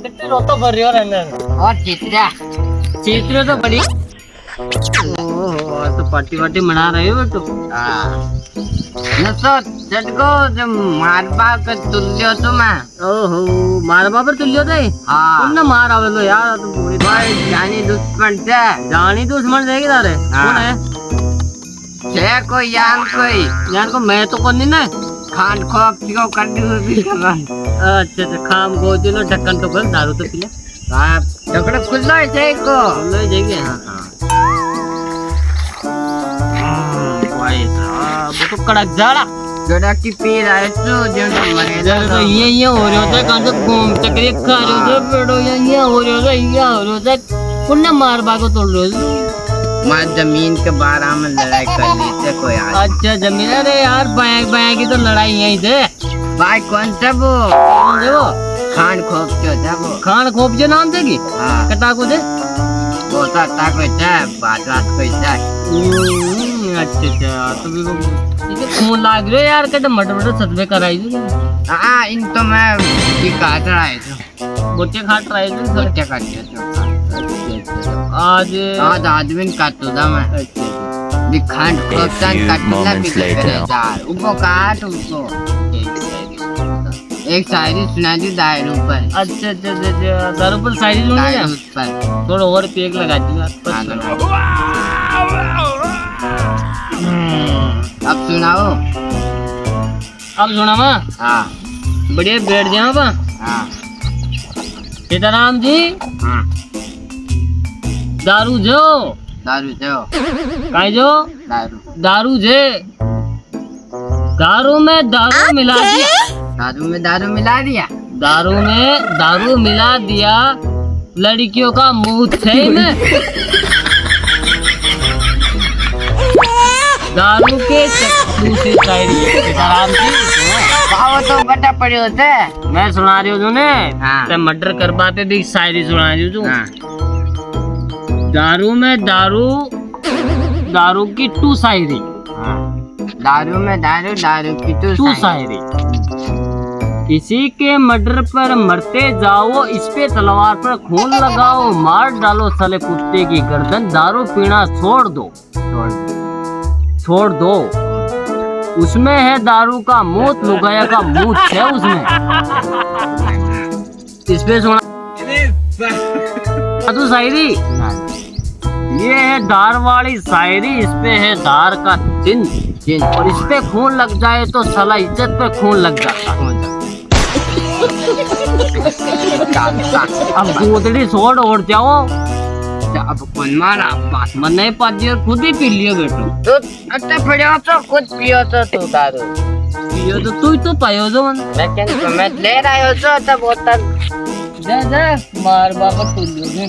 कितने रोतो भर रही हो रहने और चित्रा चित्र तो बड़ी तो पार्टी वार्टी मना रहे हो बेटू नसो चटको जो मारबा के तुल्यो तो मैं ओहो मारबा पर तुल्यो थे हाँ तुमने मार आवे लो यार तो पूरी भाई जानी दुश्मन से जानी दुश्मन रहेगी तारे कौन है छे कोई यार को मैं तो कौन नहीं ना खान खोप क्यों कर दी हुई अच्छा अच्छा खाम को चलो ढक्कन तो खोल दारू तो पिला आप ढक्कन खुला है छे को ले जाएंगे हाँ भाई साहब वो तो कड़क जाड़ा जोड़ा की पी रहा है तो जो मरे इधर तो ये हो रहा होता है कहाँ से घूम चक्री खा रहे होते पेड़ो ये हो रहा होता ये हो रहा होता पुण्य मार बागो तोड़ रहे हो मार जमीन के बारे में लड़ाई कर ली थे कोई आज अच्छा जमीन अरे यार बाया की तो लड़ाई यहीं थे भाई कौन सा वो देखो खान खोप जो था वो खान खोप जो नाम देगी हाँ कटा को दे वो था कोई था बात कोई था अच्छा अच्छा तो भी ठीक है खून लाग रहे यार कटे मटर सतवे कराई थी हाँ इन तो मैं भी काट रहा है तो बोटे खाट रहे थे सोचे काटे तो आज आज आदमी काटो था मैं दिखान खोपसान काटो ना भी करे यार उनको काट उनको एक शायरी सुना दी दायरे ऊपर अच्छा अच्छा अच्छा दारू पर शायरी सुना दायरे क्या ऊपर थोड़ा और पेक लगा दी यार अब सुनाओ अब सुना माँ हाँ बढ़िया बैठ जाओ माँ हाँ सीताराम जी हाँ दारू जो दारू जो काय जो दारू दारू जे दारू में दारू मिला दिया दारू में दारू मिला दिया दारू में दारू मिला दिया लड़कियों का मुंह सही में दारू के चक्कू से शायरी सीताराम जी वो तो बड़ा पड़े होते मैं सुना रही हूँ ने हाँ। ते मर्डर कर पाते भी शायरी सुना रही हूँ हाँ। दारू में दारू दारू की टू शायरी हाँ। दारू में दारू दारू की टू शायरी किसी के मर्डर पर मरते जाओ इस पे तलवार पर खून लगाओ मार डालो साले कुत्ते की गर्दन दारू पीना छोड़ दो छोड़ दो उसमें है दारू का मूत लुगाया का मूत है उसमें इस पे सुना तू शायरी ये है दार वाली शायरी इस पे है दार का चिन्ह और इस पे खून लग जाए तो साला इज्जत पे खून लग जाता अब गोदड़ी छोड़ और जाओ अब कौन मारा बात मन नहीं पाती और खुद ही पी लियो बेटो तो अच्छा पड़े हो तो खुद पियो तो तू दारू पियो तो तू ही तो पायो जो मन मैं ले रहा हो तो तब बोतल जा जा मार बाबा तू लियो